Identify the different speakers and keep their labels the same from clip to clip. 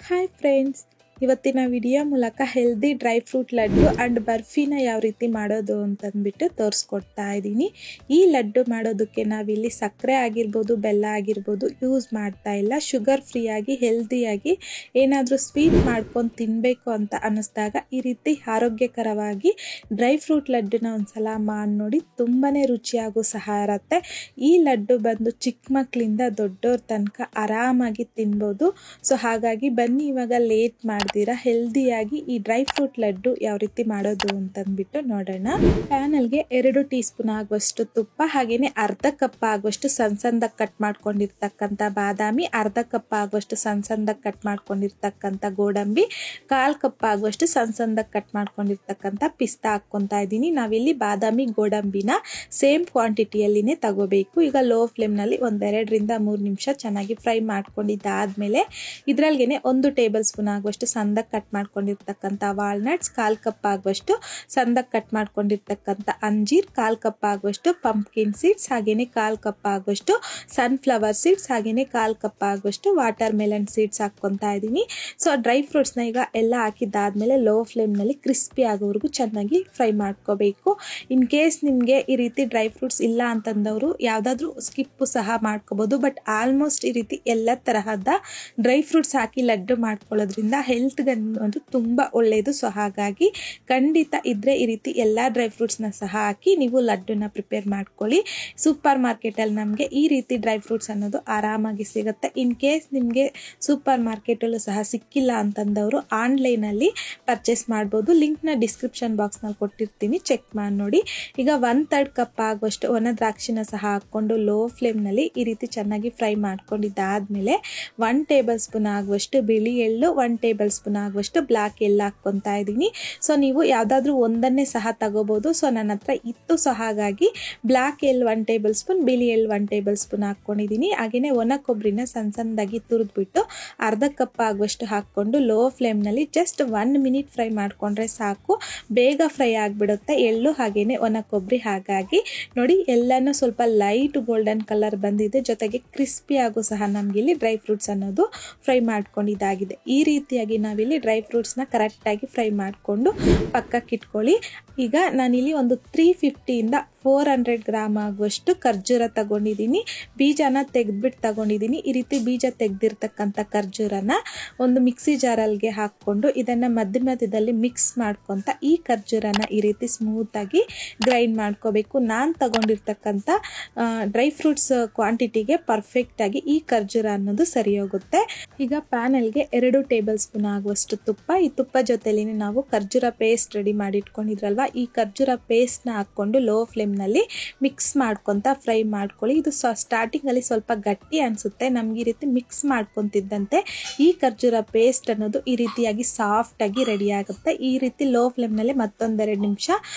Speaker 1: Hi friends, ಇವತ್ತಿನ video ಮೂಲಕ healthy dry fruit laddu and ಬರ್ಫಿನ ಯಾವ ರೀತಿ ಮಾಡೋದು ಅಂತಂದ್ಬಿಟ್ಟು ತೋರಿಸ್ಕೊಡ್ತಾ ಇದ್ದೀನಿ. ಈ ಲಡ್ಡು ಮಾಡೋದಕ್ಕೆ ನಾವಿಲ್ಲಿ ಸಕ್ಕರೆ ಆಗಿರ್ಬೋದು, ಬೆಲ್ಲ ಆಗಿರ್ಬೋದು ಯೂಸ್ ಮಾಡ್ತಾ ಇಲ್ಲ. ಶುಗರ್ ಫ್ರೀಯಾಗಿ ಹೆಲ್ದಿಯಾಗಿ ಏನಾದರೂ ಸ್ವೀಟ್ ಮಾಡ್ಕೊಂಡು ತಿನ್ನಬೇಕು ಅಂತ ಅನ್ನಿಸ್ದಾಗ ಈ ರೀತಿ ಆರೋಗ್ಯಕರವಾಗಿ ಡ್ರೈ ಫ್ರೂಟ್ ಲಡ್ಡುನ ಒಂದ್ಸಲ ಮಾಡಿ ನೋಡಿ, ತುಂಬಾ ರುಚಿಯಾಗೂ ಸಹ ಇರುತ್ತೆ. ಈ ಲಡ್ಡು ಬಂದು ಚಿಕ್ಕ ಮಕ್ಕಳಿಂದ ದೊಡ್ಡವ್ರ ತನಕ ಆರಾಮಾಗಿ ತಿನ್ಬೋದು. ಸೊ ಹಾಗಾಗಿ ಬನ್ನಿ ಇವಾಗ ಲೇಟ್ ಮಾಡ್ತೀರಾ ಹೆಲ್ದಿಯಾಗಿ ಈ ಡ್ರೈ ಫ್ರೂಟ್ ಲಡ್ಡು ಯಾವ ರೀತಿ ಮಾಡೋದು ಅಂತಂದ್ಬಿಟ್ಟು ನೋಡೋಣ. ಪ್ಯಾನಲ್ಗೆ 2 ಟೀ ಸ್ಪೂನ್ ಆಗುವಷ್ಟು ತುಪ್ಪ, ಹಾಗೇನೆ ಅರ್ಧ ಕಪ್ ಆಗುವಷ್ಟು ಸಣ್ಣದಾಗಿ ಕಟ್ ಮಾಡ್ಕೊಂಡಿರ್ತಕ್ಕಂಥ ಬಾದಾಮಿ, ಅರ್ಧ ಕಪ್ ಆಗುವಷ್ಟು ಸಣ್ಣದಾಗಿ ಕಟ್ ಮಾಡ್ಕೊಂಡಿರ್ತಕ್ಕಂಥ ಗೋಡಂಬಿ, 1/4 ಕಪ್ ಆಗುವಷ್ಟು ಸಣ್ಣದಾಗಿ ಕಟ್ ಮಾಡ್ಕೊಂಡಿರ್ತಕ್ಕಂಥ ಪಿಸ್ತಾ ಹಾಕ್ಕೊತಾ ಇದ್ದೀನಿ. ನಾವಿಲ್ಲಿ ಬಾದಾಮಿ ಗೋಡಂಬಿನ ಸೇಮ್ ಕ್ವಾಂಟಿಟಿಯಲ್ಲಿನೇ ತಗೋಬೇಕು. ಈಗ ಲೋ ಫ್ಲೇಮ್ನಲ್ಲಿ 1-2 ರಿಂದ 3 ನಿಮಿಷ ಚೆನ್ನಾಗಿ ಫ್ರೈ ಮಾಡ್ಕೊಂಡಿದ್ದಾದ್ಮೇಲೆ ಇದ್ರಲ್ಗೆನೆ 1 ಟೇಬಲ್ ಸ್ಪೂನ್ ಆಗುವಷ್ಟು ಸಣ್ಣದಾಗಿ ಕಟ್ ಮಾಡ್ಕೊಂಡಿರ್ತಕ್ಕಂಥ ವಾಲ್ನಟ್ಸ್, 1/4 ಕಪ್ ಆಗುವಷ್ಟು ಸಣ್ಣದಾಗಿ ಕಟ್ ಮಾಡ್ಕೊಂಡಿರ್ತಕ್ಕಂಥ ಅಂಜೀರ್, 1/4 ಕಪ್ ಆಗುವಷ್ಟು ಪಂಪ್ಕಿನ್ ಸೀಡ್ಸ್, ಹಾಗೇನೆ 1/4 ಕಪ್ ಆಗುವಷ್ಟು ಸನ್ಫ್ಲವರ್ ಸೀಡ್ಸ್, ಹಾಗೇನೆ 1/4 ಕಪ್ ಆಗುವಷ್ಟು ವಾಟರ್ ಮೆಲನ್ ಸೀಡ್ಸ್ ಹಾಕ್ಕೊತಾ ಇದ್ದೀನಿ. ಸೊ ಡ್ರೈ ಫ್ರೂಟ್ಸ್ನ ಈಗ ಎಲ್ಲ ಹಾಕಿದ್ದಾದ್ಮೇಲೆ ಲೋ ಫ್ಲೇಮ್ನಲ್ಲಿ ಕ್ರಿಸ್ಪಿ ಆಗೋವರೆಗೂ ಚೆನ್ನಾಗಿ ಫ್ರೈ ಮಾಡ್ಕೋಬೇಕು. ಇನ್ ಕೇಸ್ ನಿಮಗೆ ಈ ರೀತಿ ಡ್ರೈ ಫ್ರೂಟ್ಸ್ ಇಲ್ಲ ಅಂತಂದವರು ಯಾವುದಾದ್ರೂ ಸ್ಕಿಪ್ ಸಹ ಮಾಡ್ಕೋಬೋದು. ಬಟ್ ಆಲ್ಮೋಸ್ಟ್ ಈ ರೀತಿ ಎಲ್ಲ ತರಹದ ಡ್ರೈ ಫ್ರೂಟ್ಸ್ ಹಾಕಿ ಲಡ್ಡು ಮಾಡ್ಕೊಳ್ಳೋದ್ರಿಂದ ಹೆಲ್ತ್ಗೆ ಒಂದು ತುಂಬ ಒಳ್ಳೆಯದು. ಸೊ ಹಾಗಾಗಿ ಖಂಡಿತ ಇದ್ರೆ ಈ ರೀತಿ ಎಲ್ಲ ಡ್ರೈ ಫ್ರೂಟ್ಸ್ನ ಸಹ ಹಾಕಿ ನೀವು ಲಡ್ಡುನ ಪ್ರಿಪೇರ್ ಮಾಡ್ಕೊಳ್ಳಿ. ಸೂಪರ್ ಮಾರ್ಕೆಟಲ್ಲಿ ನಮಗೆ ಈ ರೀತಿ ಡ್ರೈ ಫ್ರೂಟ್ಸ್ ಅನ್ನೋದು ಆರಾಮಾಗಿ ಸಿಗುತ್ತೆ. ಇನ್ ಕೇಸ್ ನಿಮಗೆ ಸೂಪರ್ ಮಾರ್ಕೆಟಲ್ಲೂ ಸಹ ಸಿಕ್ಕಿಲ್ಲ ಅಂತಂದವರು ಆನ್ಲೈನಲ್ಲಿ ಪರ್ಚೇಸ್ ಮಾಡ್ಬೋದು. ಲಿಂಕ್ನ ಡಿಸ್ಕ್ರಿಪ್ಷನ್ ಬಾಕ್ಸ್ನಲ್ಲಿ ಕೊಟ್ಟಿರ್ತೀನಿ, ಚೆಕ್ ಮಾಡಿ ನೋಡಿ. ಈಗ 1/3 ಕಪ್ ಆಗುವಷ್ಟು ಒಣ ದ್ರಾಕ್ಷಿನ ಸಹ ಹಾಕ್ಕೊಂಡು ಲೋ ಫ್ಲೇಮ್ನಲ್ಲಿ ಈ ರೀತಿ ಚೆನ್ನಾಗಿ ಫ್ರೈ ಮಾಡ್ಕೊಂಡಿದ್ದಾದ್ಮೇಲೆ 1 ಟೇಬಲ್ ಸ್ಪೂನ್ ಆಗುವಷ್ಟು ಬಿಳಿ ಎಳ್ಳು, 1 ಟೇಬಲ್ ಸ್ಪೂನ್ ಆಗುವಷ್ಟು ಬ್ಲ್ಯಾಕ್ ಎಳ್ಳು ಹಾಕ್ಕೊತಾ ಇದ್ದೀನಿ. ಸೊ ನೀವು ಯಾವುದಾದ್ರೂ ಒಂದನ್ನೇ ಸಹ ತಗೋಬೋದು. ಸೊ ನನ್ನ ಹತ್ರ ಇತ್ತು, ಸೊ ಹಾಗಾಗಿ ಬ್ಲ್ಯಾಕ್ ಎಳ್ಳು 1 ಟೇಬಲ್ ಸ್ಪೂನ್, ಬಿಳಿ ಎಳ್ಳು 1 ಟೇಬಲ್ ಸ್ಪೂನ್ ಹಾಕ್ಕೊಂಡಿದ್ದೀನಿ. ಹಾಗೆಯೇ ಒಣ ಕೊಬ್ಬರಿನ ಸಣ್ಣದಾಗಿ ತುರಿದ್ಬಿಟ್ಟು ಅರ್ಧ ಕಪ್ ಆಗುವಷ್ಟು ಹಾಕ್ಕೊಂಡು ಲೋ ಫ್ಲೇಮ್ನಲ್ಲಿ ಜಸ್ಟ್ 1 ಮಿನಿಟ್ ಫ್ರೈ ಮಾಡಿಕೊಂಡ್ರೆ ಸಾಕು. ಬೇಗ ಫ್ರೈ ಆಗಿಬಿಡುತ್ತೆ ಎಳ್ಳು ಹಾಗೆಯೇ ಒಣ ಕೊಬ್ಬರಿ. ಹಾಗಾಗಿ ನೋಡಿ ಎಲ್ಲನೂ ಸ್ವಲ್ಪ ಲೈಟ್ ಗೋಲ್ಡನ್ ಕಲರ್ ಬಂದಿದೆ, ಜೊತೆಗೆ ಕ್ರಿಸ್ಪಿ ಆಗೋ ಸಹ ನಮಗಿಲ್ಲಿ ಡ್ರೈ ಫ್ರೂಟ್ಸ್ ಅನ್ನೋದು ಫ್ರೈ ಮಾಡ್ಕೊಂಡಿದ್ದಾಗಿದೆ. ಈ ರೀತಿಯಾಗಿ ನಾವಿಲ್ಲಿ ಡ್ರೈ ಫ್ರೂಟ್ಸ್ನ ಕರೆಕ್ಟಾಗಿ ಫ್ರೈ ಮಾಡಿಕೊಂಡು ಪಕ್ಕಕ್ಕೆ ಇಟ್ಕೊಳ್ಳಿ. ಈಗ ನಾನಿಲ್ಲಿ ಒಂದು 350 ಇಂದ 400 ಗ್ರಾಮ್ ಆಗುವಷ್ಟು ಖರ್ಜೂರ ತಗೊಂಡಿದ್ದೀನಿ. ಬೀಜನ ತೆಗೆದ್ಬಿಟ್ಟು ತಗೊಂಡಿದ್ದೀನಿ. ಈ ರೀತಿ ಬೀಜ ತೆಗೆದಿರ್ತಕ್ಕಂಥ ಖರ್ಜೂರನ ಒಂದು ಮಿಕ್ಸಿ ಜಾರಲ್ಗೆ ಹಾಕ್ಕೊಂಡು ಇದನ್ನು ಮಧ್ಯದಲ್ಲಿ ಮಿಕ್ಸ್ ಮಾಡ್ಕೊತ ಈ ಖರ್ಜೂರನ ಈ ರೀತಿ ಸ್ಮೂತಾಗಿ ಗ್ರೈಂಡ್ ಮಾಡ್ಕೋಬೇಕು. ನಾನು ತಗೊಂಡಿರ್ತಕ್ಕಂಥ ಡ್ರೈ ಫ್ರೂಟ್ಸ್ ಕ್ವಾಂಟಿಟಿಗೆ ಪರ್ಫೆಕ್ಟಾಗಿ ಈ ಖರ್ಜೂರ ಅನ್ನೋದು ಸರಿ ಹೋಗುತ್ತೆ. ಈಗ ಪ್ಯಾನಲ್ಗೆ 2 ಟೇಬಲ್ ಸ್ಪೂನ್ ಆಗುವಷ್ಟು ತುಪ್ಪ, ಈ ತುಪ್ಪ ಜೊತೆಲಿ ನಾವು ಖರ್ಜೂರ ಪೇಸ್ಟ್ ರೆಡಿ ಮಾಡಿ ಇಟ್ಕೊಂಡಿದ್ರಲ್ವ, ಈ ಖರ್ಜೂರ ಪೇಸ್ಟ್ನ ಹಾಕ್ಕೊಂಡು ಲೋ ಫ್ಲೇಮ್ನಲ್ಲಿ ಮಿಕ್ಸ್ ಮಾಡ್ಕೊತ ಫ್ರೈ ಮಾಡ್ಕೊಳ್ಳಿ. ಇದು ಸ್ಟಾರ್ಟಿಂಗಲ್ಲಿ ಸ್ವಲ್ಪ ಗಟ್ಟಿ ಅನಿಸುತ್ತೆ. ನಮ್ಗೆ ಈ ರೀತಿ ಮಿಕ್ಸ್ ಮಾಡ್ಕೊತಿದ್ದಂತೆ ಈ ಖರ್ಜೂರ ಪೇಸ್ಟ್ ಅನ್ನೋದು ಈ ರೀತಿಯಾಗಿ ಸಾಫ್ಟಾಗಿ ರೆಡಿ ಆಗುತ್ತೆ. ಈ ರೀತಿ ಲೋ ಫ್ಲೇಮ್ನಲ್ಲಿ ಮತ್ತೊಂದೆರಡು ನಿಮಿಷ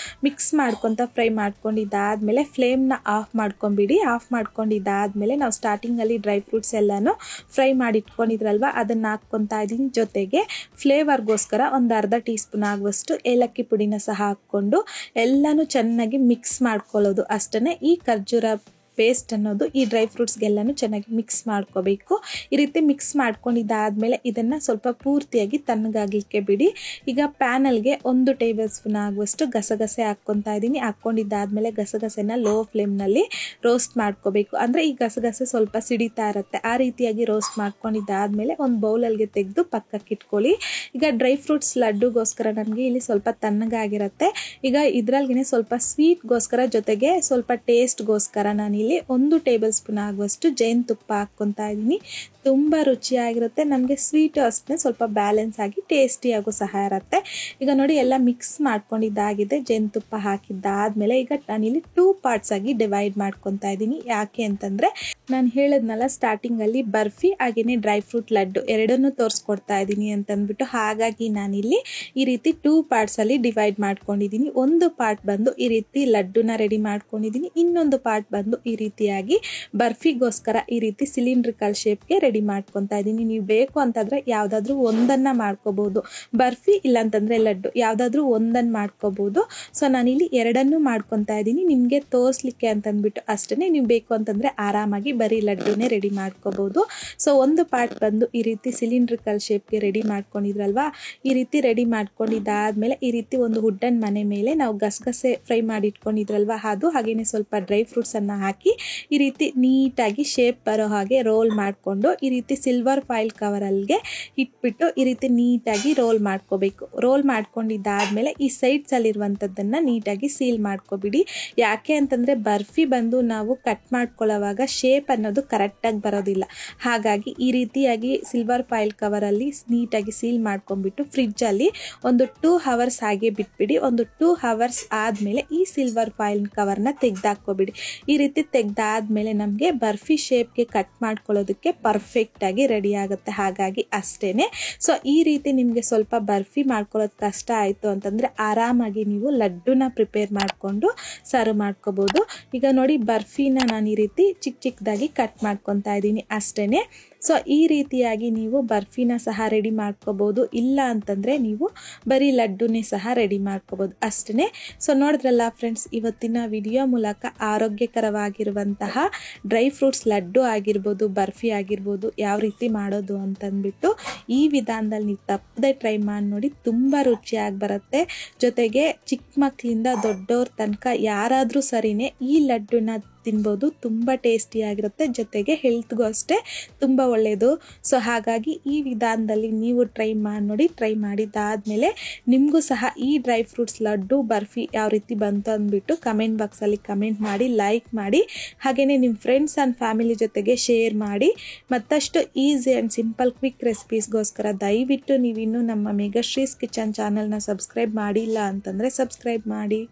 Speaker 1: ಮಿಕ್ಸ್ ಮಾಡ್ಕೊತ ಫ್ರೈ ಮಾಡ್ಕೊಂಡಿದ್ದಾದ್ಮೇಲೆ ಫ್ಲೇಮ್ನ ಆಫ್ ಮಾಡ್ಕೊಂಬಿಡಿ. ಆಫ್ ಮಾಡ್ಕೊಂಡಿದ್ದಾದ್ಮೇಲೆ ನಾವು ಸ್ಟಾರ್ಟಿಂಗಲ್ಲಿ ಡ್ರೈ ಫ್ರೂಟ್ಸ್ ಎಲ್ಲನೂ ಫ್ರೈ ಮಾಡಿ ಇಟ್ಕೊಂಡಿದ್ರಲ್ವ ಅದನ್ನು ಹಾಕ್ಕೊತಾ ಇದ್ದೀನಿ. ಜೊತೆಗೆ ಫ್ಲೇವರ್ಗೋಸ್ಕರ ಒಂದು ಅರ್ಧ ಟೀ ಸ್ಪೂನ್ ಆಗುವಷ್ಟು ಏಲಕ್ಕಿ ಪುಡಿನ ಸಹ ಹಾಕ್ಕೊಂಡು ಎಲ್ಲನೂ ಚೆನ್ನಾಗಿ ಮಿಕ್ಸ್ ಮಾಡ್ಕೊಳ್ಳೋದು ಅಷ್ಟೇ. ಈ ಖರ್ಜೂರ ಪೇಸ್ಟ್ ಅನ್ನೋದು ಈ ಡ್ರೈ ಫ್ರೂಟ್ಸ್ಗೆಲ್ಲನೂ ಚೆನ್ನಾಗಿ ಮಿಕ್ಸ್ ಮಾಡ್ಕೋಬೇಕು. ಈ ರೀತಿ ಮಿಕ್ಸ್ ಮಾಡ್ಕೊಂಡಿದ್ದಾದ್ಮೇಲೆ ಇದನ್ನು ಸ್ವಲ್ಪ ಪೂರ್ತಿಯಾಗಿ ತಣ್ಣಗಾಗಲಿಕ್ಕೆ ಬಿಡಿ. ಈಗ ಪ್ಯಾನಲ್ಗೆ 1 ಟೇಬಲ್ ಸ್ಪೂನ್ ಆಗುವಷ್ಟು ಗಸಗಸೆ ಹಾಕ್ಕೊತಾ ಇದ್ದೀನಿ. ಹಾಕ್ಕೊಂಡಿದ್ದಾದ್ಮೇಲೆ ಗಸಗಸೆನ ಲೋ ಫ್ಲೇಮ್ನಲ್ಲಿ ರೋಸ್ಟ್ ಮಾಡ್ಕೋಬೇಕು. ಅಂದರೆ ಈ ಗಸಗಸೆ ಸ್ವಲ್ಪ ಸಿಡಿತಾ ಇರುತ್ತೆ. ಆ ರೀತಿಯಾಗಿ ರೋಸ್ಟ್ ಮಾಡ್ಕೊಂಡಿದ್ದಾದ್ಮೇಲೆ ಒಂದು ಬೌಲಲ್ಗೆ ತೆಗೆದು ಪಕ್ಕಕ್ಕೆ ಇಟ್ಕೊಳ್ಳಿ. ಈಗ ಡ್ರೈ ಫ್ರೂಟ್ಸ್ ಲಡ್ಡುಗೋಸ್ಕರ ನಮಗೆ ಇಲ್ಲಿ ಸ್ವಲ್ಪ ತಣ್ಣಗಾಗಿರುತ್ತೆ. ಈಗ ಇದ್ರಲ್ಗೆ ಸ್ವಲ್ಪ ಸ್ವೀಟ್ಗೋಸ್ಕರ ಜೊತೆಗೆ ಸ್ವಲ್ಪ ಟೇಸ್ಟ್ಗೋಸ್ಕರ ನಾನಿಲ್ಲಿ 1 ಟೇಬಲ್ ಸ್ಪೂನ್ ಆಗುವಷ್ಟು ಜೇನುತುಪ್ಪ ಹಾಕ್ಕೊತಾ ಇದ್ದೀನಿ. ತುಂಬ ರುಚಿಯಾಗಿರುತ್ತೆ. ನಮಗೆ ಸ್ವೀಟ್ ಅಷ್ಟೇ ಸ್ವಲ್ಪ ಬ್ಯಾಲೆನ್ಸ್ ಆಗಿ ಟೇಸ್ಟಿಯಾಗೂ ಸಹ ಇರುತ್ತೆ. ಈಗ ನೋಡಿ ಎಲ್ಲ ಮಿಕ್ಸ್ ಮಾಡ್ಕೊಂಡಿದ್ದಾಗಿದೆ. ಜೇನುತುಪ್ಪ ಹಾಕಿದ್ದಾದ್ಮೇಲೆ ಈಗ ನಾನಿಲ್ಲಿ 2 ಪಾರ್ಟ್ಸ್ ಆಗಿ ಡಿವೈಡ್ ಮಾಡ್ಕೊತಾ ಇದ್ದೀನಿ. ಯಾಕೆ ಅಂತಂದರೆ ನಾನು ಹೇಳಿದ್ನಲ್ಲ ಸ್ಟಾರ್ಟಿಂಗಲ್ಲಿ ಬರ್ಫಿ ಹಾಗೆಯೇ ಡ್ರೈ ಫ್ರೂಟ್ ಲಡ್ಡು ಎರಡನ್ನೂ ತೋರಿಸ್ಕೊಡ್ತಾ ಇದ್ದೀನಿ ಅಂತಂದ್ಬಿಟ್ಟು, ಹಾಗಾಗಿ ನಾನಿಲ್ಲಿ ಈ ರೀತಿ 2 ಪಾರ್ಟ್ಸಲ್ಲಿ ಡಿವೈಡ್ ಮಾಡ್ಕೊಂಡಿದ್ದೀನಿ. ಒಂದು ಪಾರ್ಟ್ ಬಂದು ಈ ರೀತಿ ಲಡ್ಡುನ ರೆಡಿ ಮಾಡ್ಕೊಂಡಿದ್ದೀನಿ, ಇನ್ನೊಂದು ಪಾರ್ಟ್ ಬಂದು ಈ ರೀತಿಯಾಗಿ ಬರ್ಫಿಗೋಸ್ಕರ ಈ ರೀತಿ ಸಿಲಿಂಡ್ರಿಕಲ್ ಶೇಪ್ಗೆ ರೆಡಿ ಮಾಡ್ಕೊತಾ ಇದ್ದೀನಿ. ನೀವು ಬೇಕು ಅಂತಂದರೆ ಯಾವುದಾದ್ರೂ ಒಂದನ್ನು ಮಾಡ್ಕೋಬೋದು, ಬರ್ಫಿ ಇಲ್ಲಾಂತಂದರೆ ಲಡ್ಡು ಯಾವುದಾದ್ರೂ ಒಂದನ್ನು ಮಾಡ್ಕೋಬೋದು. ಸೊ ನಾನಿಲ್ಲಿ ಎರಡನ್ನೂ ಮಾಡ್ಕೊತಾ ಇದ್ದೀನಿ ನಿಮಗೆ ತೋರಿಸ್ಲಿಕ್ಕೆ ಅಂತಂದ್ಬಿಟ್ಟು ಅಷ್ಟೇ. ನೀವು ಬೇಕು ಅಂತಂದರೆ ಆರಾಮಾಗಿ ಬರೀ ಲಡ್ಡುನೇ ರೆಡಿ ಮಾಡ್ಕೋಬೋದು. ಸೊ ಒಂದು ಪಾರ್ಟ್ ಬಂದು ಈ ರೀತಿ ಸಿಲಿಂಡ್ರಿಕಲ್ ಶೇಪ್ಗೆ ರೆಡಿ ಮಾಡ್ಕೊಂಡಿದ್ರಲ್ವಾ, ಈ ರೀತಿ ರೆಡಿ ಮಾಡ್ಕೊಂಡಿದ್ದಾದಮೇಲೆ ಈ ರೀತಿ ಒಂದು ವುಡ್ಡನ್ ಮನೆ ಮೇಲೆ ನಾವು ಗಸಗಸೆ ಫ್ರೈ ಮಾಡಿ ಇಟ್ಕೊಂಡಿದ್ರಲ್ವಾ ಅದು, ಹಾಗೆಯೇ ಸ್ವಲ್ಪ ಡ್ರೈ ಫ್ರೂಟ್ಸನ್ನು ಹಾಕಿ ಈ ರೀತಿ ನೀಟಾಗಿ ಶೇಪ್ ಬರೋ ಹಾಗೆ ರೋಲ್ ಮಾಡಿಕೊಂಡು ಈ ರೀತಿ ಸಿಲ್ವರ್ ಫಾಯಿಲ್ ಕವರಲ್ಗೆ ಇಟ್ಬಿಟ್ಟು ಈ ರೀತಿ ನೀಟಾಗಿ ರೋಲ್ ಮಾಡ್ಕೋಬೇಕು. ರೋಲ್ ಮಾಡ್ಕೊಂಡಿದ್ದಾದಮೇಲೆ ಈ ಸೈಡ್ಸಲ್ಲಿರುವಂಥದ್ದನ್ನು ನೀಟಾಗಿ ಸೀಲ್ ಮಾಡ್ಕೊಬಿಡಿ. ಯಾಕೆ ಅಂತಂದರೆ ಬರ್ಫಿ ಬಂದು ನಾವು ಕಟ್ ಮಾಡ್ಕೊಳ್ಳೋವಾಗ ಶೇಪ್ ಅನ್ನೋದು ಕರೆಕ್ಟಾಗಿ ಬರೋದಿಲ್ಲ. ಹಾಗಾಗಿ ಈ ರೀತಿಯಾಗಿ ಸಿಲ್ವರ್ ಫಾಯಿಲ್ ಕವರಲ್ಲಿ ನೀಟಾಗಿ ಸೀಲ್ ಮಾಡ್ಕೊಂಡ್ಬಿಟ್ಟು ಫ್ರಿಜ್ಜಲ್ಲಿ ಒಂದು 2 hours ಹಾಗೆ ಬಿಟ್ಬಿಡಿ. ಒಂದು 2 hours ಆದಮೇಲೆ ಈ ಸಿಲ್ವರ್ ಫಾಯಿಲ್ ಕವರ್ನ ತೆಗೆದಾಕ್ಕೊಬಿಡಿ. ಈ ರೀತಿ ತೆಗೆದಾದ್ಮೇಲೆ ನಮಗೆ ಬರ್ಫಿ ಶೇಪ್ಗೆ ಕಟ್ ಮಾಡ್ಕೊಳ್ಳೋದಕ್ಕೆ ಪರ್ಫೆಕ್ಟಾಗಿ ರೆಡಿ ಆಗುತ್ತೆ. ಹಾಗಾಗಿ ಅಷ್ಟೇ. ಸೊ ಈ ರೀತಿ ನಿಮಗೆ ಸ್ವಲ್ಪ ಬರ್ಫಿ ಮಾಡ್ಕೊಳ್ಳೋದು ಕಷ್ಟ ಆಯಿತು ಅಂತಂದರೆ ಆರಾಮಾಗಿ ನೀವು ಲಡ್ಡುನ ಪ್ರಿಪೇರ್ ಮಾಡಿಕೊಂಡು ಸರ್ವ್ ಮಾಡ್ಕೋಬೋದು. ಈಗ ನೋಡಿ ಬರ್ಫಿನ ನಾನು ಈ ರೀತಿ ಚಿಕ್ಕ ಚಿಕ್ಕದಾಗಿ ಕಟ್ ಮಾಡ್ಕೊತಾ ಇದ್ದೀನಿ ಅಷ್ಟೇ. ಸೊ ಈ ರೀತಿಯಾಗಿ ನೀವು ಬರ್ಫಿನ ಸಹ ರೆಡಿ ಮಾಡ್ಕೋಬೋದು, ಇಲ್ಲ ಅಂತಂದರೆ ನೀವು ಬರೀ ಲಡ್ಡುನೇ ಸಹ ರೆಡಿ ಮಾಡ್ಕೋಬೋದು ಅಷ್ಟೇ. ಸೊ ನೋಡಿದ್ರಲ್ಲ ಫ್ರೆಂಡ್ಸ್, ಇವತ್ತಿನ ವಿಡಿಯೋ ಮೂಲಕ ಆರೋಗ್ಯಕರವಾಗಿರುವಂತಹ ಡ್ರೈ ಫ್ರೂಟ್ಸ್ ಲಡ್ಡು ಆಗಿರ್ಬೋದು, ಬರ್ಫಿ ಆಗಿರ್ಬೋದು ಯಾವ ರೀತಿ ಮಾಡೋದು ಅಂತಂದ್ಬಿಟ್ಟು ಈ ವಿಧಾನದಲ್ಲಿ ನೀವು ತಪ್ಪದೆ ಟ್ರೈ ಮಾಡಿ ನೋಡಿ. ತುಂಬ ರುಚಿಯಾಗಿ ಬರುತ್ತೆ. ಜೊತೆಗೆ ಚಿಕ್ಕ ಮಕ್ಕಳಿಂದ ದೊಡ್ಡವ್ರ ತನಕ ಯಾರಾದರೂ ಸರಿನೇ ಈ ಲಡ್ಡುನ ತಿನ್ಬೋದು. ತುಂಬ ಟೇಸ್ಟಿಯಾಗಿರುತ್ತೆ, ಜೊತೆಗೆ ಹೆಲ್ತ್ಗೂ ಅಷ್ಟೇ ತುಂಬ ಒಳ್ಳೆಯದು. ಸೊ ಹಾಗಾಗಿ ಈ ವಿಧಾನದಲ್ಲಿ ನೀವು ಟ್ರೈ ಮಾಡಿ ನೋಡಿ. ಟ್ರೈ ಮಾಡಿದ್ದಾದಮೇಲೆ ನಿಮಗೂ ಸಹ ಈ ಡ್ರೈ ಫ್ರೂಟ್ಸ್ ಲಡ್ಡು ಬರ್ಫಿ ಯಾವ ರೀತಿ ಬಂತು ಅಂದ್ಬಿಟ್ಟು ಕಮೆಂಟ್ ಬಾಕ್ಸಲ್ಲಿ ಕಮೆಂಟ್ ಮಾಡಿ, ಲೈಕ್ ಮಾಡಿ, ಹಾಗೆಯೇ ನಿಮ್ಮ ಫ್ರೆಂಡ್ಸ್ ಆ್ಯಂಡ್ ಫ್ಯಾಮಿಲಿ ಜೊತೆಗೆ ಶೇರ್ ಮಾಡಿ. ಮತ್ತಷ್ಟು ಈಸಿ ಆ್ಯಂಡ್ ಸಿಂಪಲ್ ಕ್ವಿಕ್ ರೆಸಿಪೀಸ್ಗೋಸ್ಕರ ದಯವಿಟ್ಟು ನೀವಿನ್ನೂ ನಮ್ಮ ಮೆಗಾಶ್ರೀಸ್ ಕಿಚನ್ ಚಾನಲ್ನ ಸಬ್ಸ್ಕ್ರೈಬ್ ಮಾಡಿಲ್ಲ ಅಂತಂದರೆ ಸಬ್ಸ್ಕ್ರೈಬ್ ಮಾಡಿ.